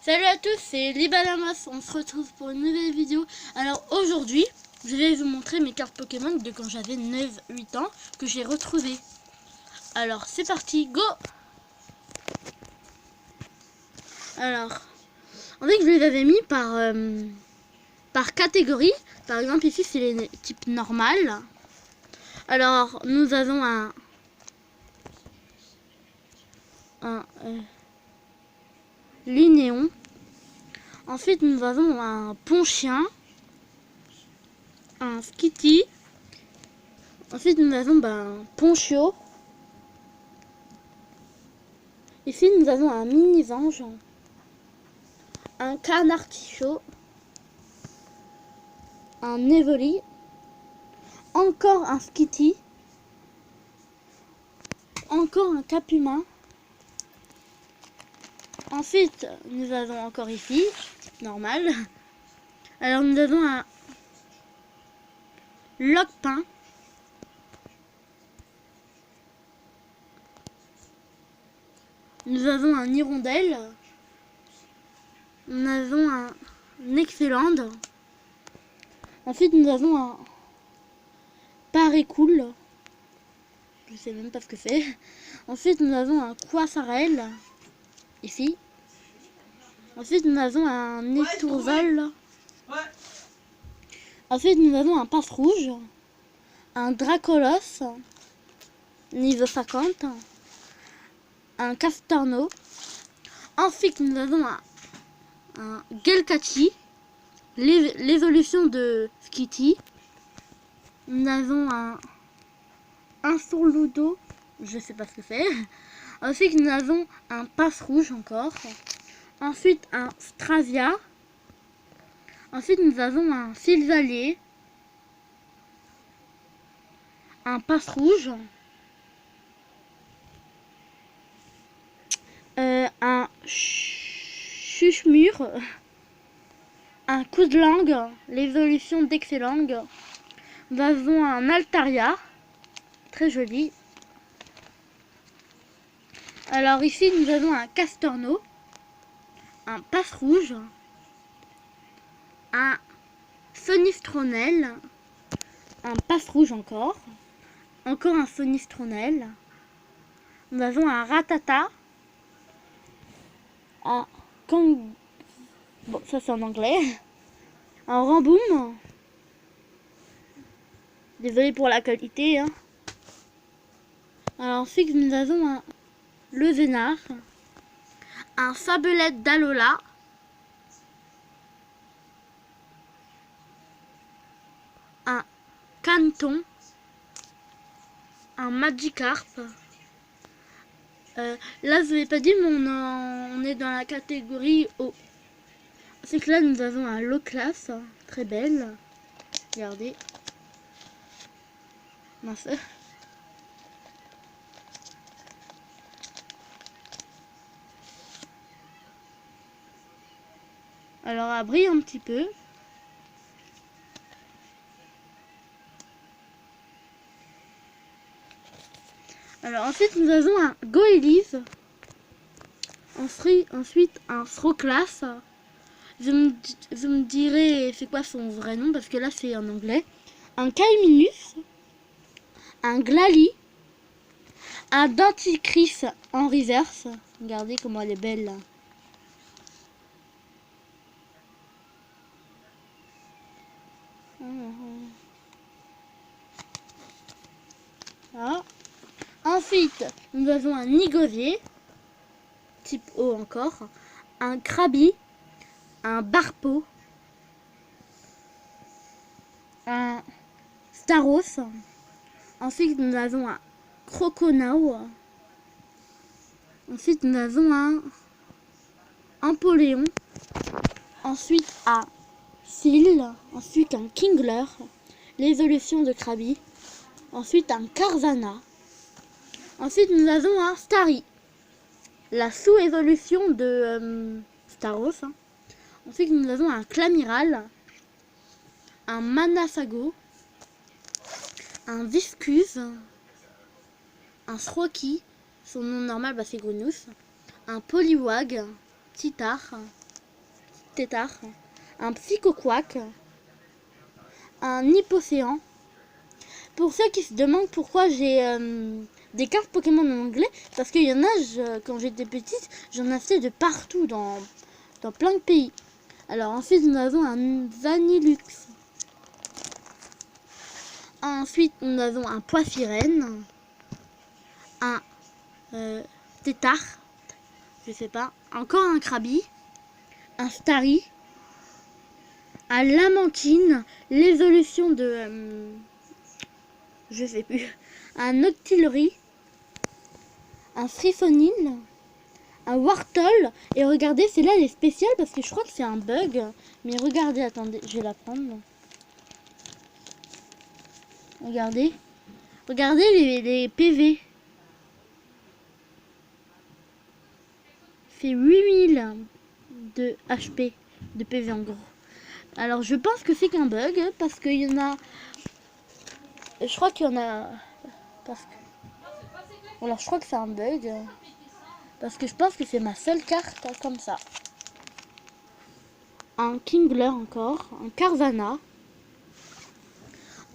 Salut à tous, c'est Libanamas, on se retrouve pour une nouvelle vidéo. Alors aujourd'hui, je vais vous montrer mes cartes Pokémon de quand j'avais 9-8 ans que j'ai retrouvées. Alors c'est parti, go! Alors, en fait je les avais mis par catégorie. Par exemple ici c'est les types normal. Alors nous avons un Linéon. Ensuite nous avons un Ponchien, un Skitty. Ensuite nous avons un Ponchio. Ici nous avons un Mini-Vange, un Canartichaud, un Evoli, encore un Skitty, encore un Capumin. Ensuite nous avons encore ici, type normal. Alors nous avons un Loquepin, nous avons un Hirondelle, nous avons un Excellent. Ensuite nous avons un Parécool, je sais même pas ce que c'est. Ensuite nous avons un Quassarel, ici. Ensuite nous avons un Étourvol. Ensuite nous avons un Passe Rouge, un Dracolos, niveau 50, un Castorno. Ensuite nous avons un Gelkachi, l'évolution de Skitty. Nous avons un Sourludo, je sais pas ce que c'est. Ensuite nous avons un Passe Rouge encore. Ensuite un Stravia. Ensuite nous avons un Sylvalier, un Passe Rouge, un Chuchemure, un Coup de langue, l'évolution d'Excellang. Nous avons un Altaria, très joli. Alors ici nous avons un Castorno, un Passe Rouge, un Sonistronel, un Passe Rouge encore un Sonistronel. Nous avons un Ratata, un Kang... Bon, ça c'est en anglais. Un Ramboom. Désolé pour la qualité. Hein. Alors ensuite nous avons un Lezenard, un Sabelette d'Alola, un Canton, un Magikarp. Là je ne l'ai pas dit mais on est dans la catégorie eau. C'est que là nous avons un low class, très belle. Regardez. Mince. Alors elle brille un petit peu. Alors ensuite nous avons un Goélise. Ensuite un Froclass. Je me dirai c'est quoi son vrai nom parce que là c'est en anglais. Un Calminus, un Glalie, un Denticris en reverse. Regardez comment elle est belle là. Voilà. Ensuite nous avons un Nigosier, type O encore, un Krabi, un Barpo, un Staros. Ensuite nous avons un Croconau. Ensuite nous avons un Empoléon. Ensuite un Seal. Ensuite un Kingler, l'évolution de Krabi. Ensuite un Carvana. Ensuite nous avons un Starry, la sous-évolution de Staros. Hein. Ensuite nous avons un Clamiral, un Manasago, un Viscuse, un Sroki, son nom normal c'est Grunus, un Poliwag, Titar, tétard, un psychoquack, un hypocéan. Pour ceux qui se demandent pourquoi j'ai des cartes Pokémon en anglais, parce qu'il y en a, quand j'étais petite, j'en achetais de partout, dans plein de pays. Alors ensuite nous avons un Vanillux. Ensuite nous avons un Poissirène, un Tétard, je sais pas, encore un Krabi, un Starry, un Lamentine, l'évolution de je sais plus, un Octillery, un Frissonine, un Wartle, et regardez, c'est là elle est spéciale parce que je crois que c'est un bug, mais regardez, attendez, je vais la prendre. Regardez, les PV. C'est 8000 de HP, de PV en gros. Alors je pense que c'est qu'un bug, parce qu'il y en a... Je crois qu'il y en a... Parce que... Alors je crois que c'est un bug, parce que je pense que c'est ma seule carte comme ça. Un Kingler encore, un Carvana,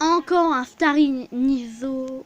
encore un Starry niveau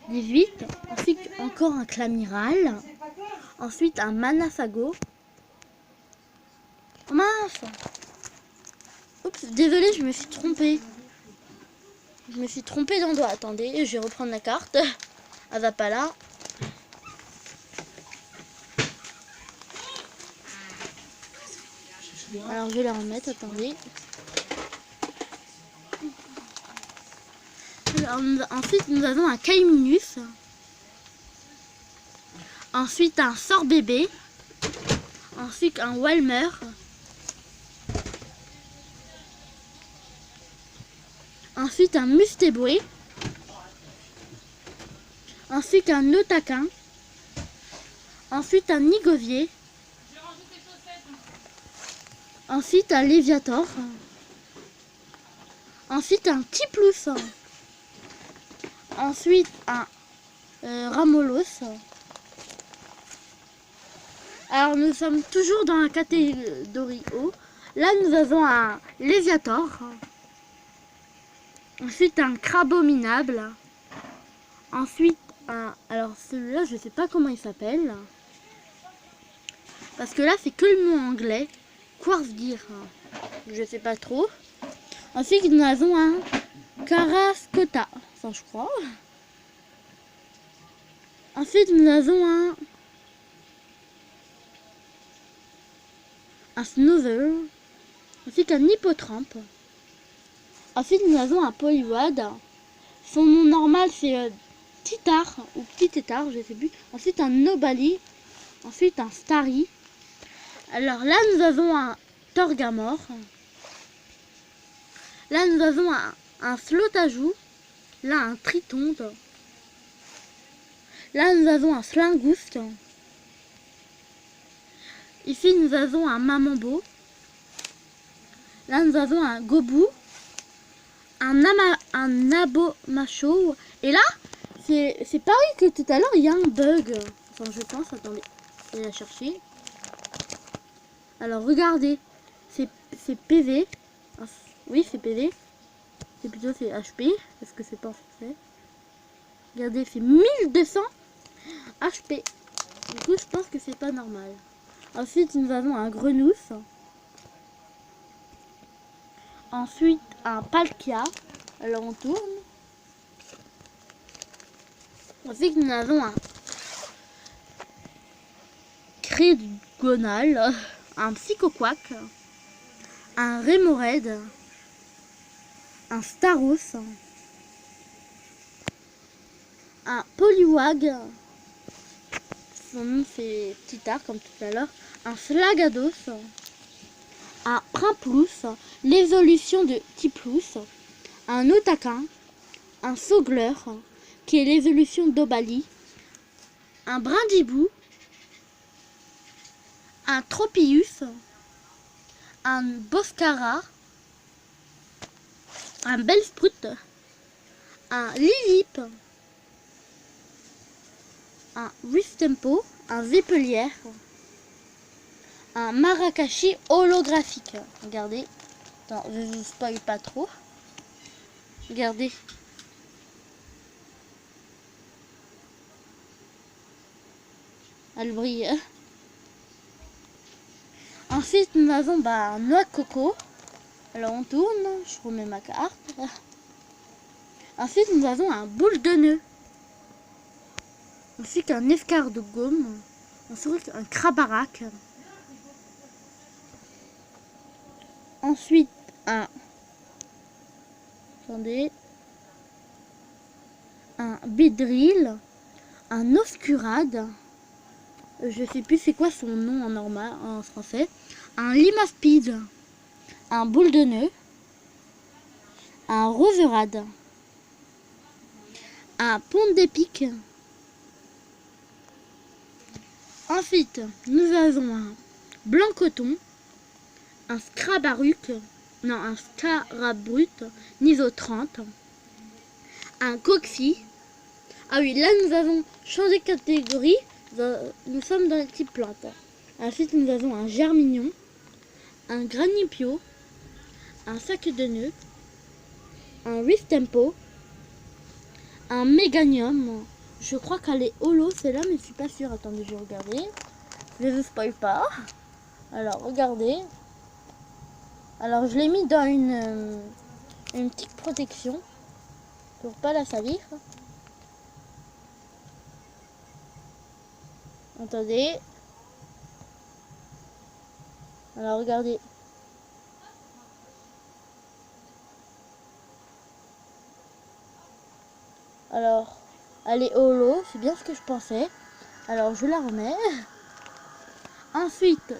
18, ensuite encore un Clamiral, ensuite un Manasago. Oh mince! Oups, désolé, je me suis trompée. Je me suis trompée d'endroit. Attendez, je vais reprendre la carte. Elle va pas là. Alors je vais la remettre, attendez. Alors, ensuite nous avons un Caiminus. Ensuite un Sorbébé. Ensuite un Walmer. Ensuite un Mustéboué. Ensuite un Otaquin. Ensuite un Nigovier. Ensuite un Léviator. Ensuite un Tiplus. Ensuite un Ramolos. Alors nous sommes toujours dans la catégorie haut. Là nous avons un Léviator. Ensuite un Crabominable. Ensuite un... Alors celui-là je sais pas comment il s'appelle. Parce que là c'est que le mot anglais. Quartzgear. Je sais pas trop. Ensuite nous avons un Carascota. Enfin je crois. Ensuite nous avons un Snoozer. Ensuite un Hippotrampe. Ensuite nous avons un Poliwag. Son nom normal c'est Titar ou Petit Tétard, je sais plus. Ensuite un Nobali. Ensuite un Starry. Alors là nous avons un Torgamore. Là nous avons un Slotajou. Là un Tritonde. Là nous avons un Slingouste. Ici nous avons un Mamambo. Là nous avons un Gobou. Un Abomashow. Et là c'est pareil que tout à l'heure, il y a un bug. Enfin je pense, attendez, je vais la chercher. Alors regardez, c'est PV. Oui c'est PV. C'est plutôt c'est HP, parce que c'est pas en français. Regardez, c'est 1200 HP. Du coup je pense que c'est pas normal. Ensuite nous avons un Grenousse. Ensuite un Palkia. Alors on tourne. Ensuite nous avons un Crégonal, un Psychoquack, un Remoraid, un Staros, un Poliwag, son nom c'est Titar comme tout à l'heure, un Slagados, un Primplus, l'évolution de Tiplus, un Otaquin, un Sogler, qui est l'évolution d'Obali, un Brindibou, un Tropius, un Boscara, un Bellsprout, un Lilip, un Wistempo, un Vépelière, un Marakashi holographique. Regardez. Attends, je vous spoil pas trop. Regardez. Elle brille. Ensuite, nous avons un noix de coco. Alors, on tourne. Je remets ma carte. Ensuite, nous avons un boule de nœud. Ensuite, un escar de gomme. Ensuite, un crabarac. Ensuite, attendez, un Bedrill, un Oscurade, je sais plus c'est quoi son nom en normal, en français, un Limaspide, un boule de nœud, un Roserade, un Pont d'épique. Ensuite, nous avons un blanc coton, un un Scarabrut niveau 30, un Coxy. Ah oui, là nous avons changé de catégorie, nous sommes dans les petites plantes. Ensuite nous avons un Germignon, un Granipio, un sac de nœuds, un Wistempo, un Méganium. Je crois qu'elle est holo celle-là, mais je suis pas sûre. Attendez, je vais regarder. Je ne vous spoil pas. Alors regardez. Alors je l'ai mis dans une petite protection pour pas la salir. Attendez. Alors regardez. Alors elle est holo, c'est bien ce que je pensais. Alors je la remets. Ensuite